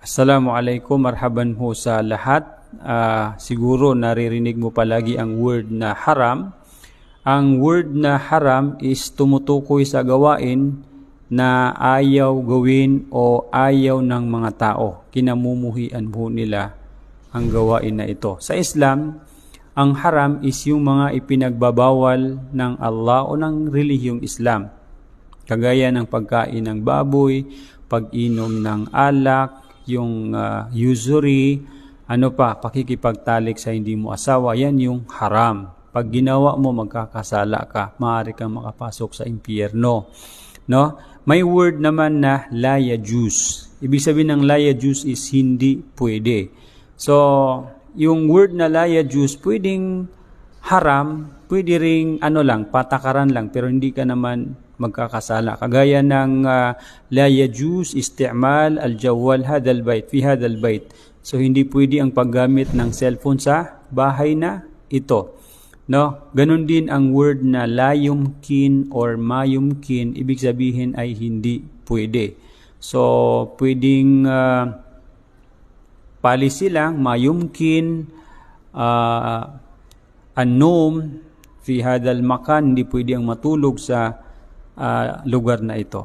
Assalamualaikum, marhaban ho sa lahat. Siguro naririnig mo palagi ang word na haram. Ang word na haram is tumutukoy sa gawain na ayaw gawin o ayaw ng mga tao. Kinamumuhian po nila ang gawain na ito. Sa Islam, ang haram is yung mga ipinagbabawal ng Allah o ng relihiyong Islam. Kagaya ng pagkain ng baboy, pag-inom ng alak, yung usury, pakikipagtalik sa hindi mo asawa, yan yung haram. Pag ginawa mo, magkakasala ka, maaari kang makapasok sa impyerno. No? May word naman na la yajuz. Ibig sabihin ng la yajuz is hindi pwede. So, yung word na la yajuz, pwedeng haram, pwede ring patakaran lang, pero hindi ka naman magkakasala. Kagaya ng la yajuz isti'mal al-jawwal hadal bait fi hadal bait. So hindi pwede ang paggamit ng cellphone sa bahay na ito. No? Ganun din ang word na la yumkin or ma yumkin, ibig sabihin ay hindi pwede. So pwedeng policy lang, ma yumkin an-nawm fi hadal makan, hindi pwede ang matulog sa lugar na ito.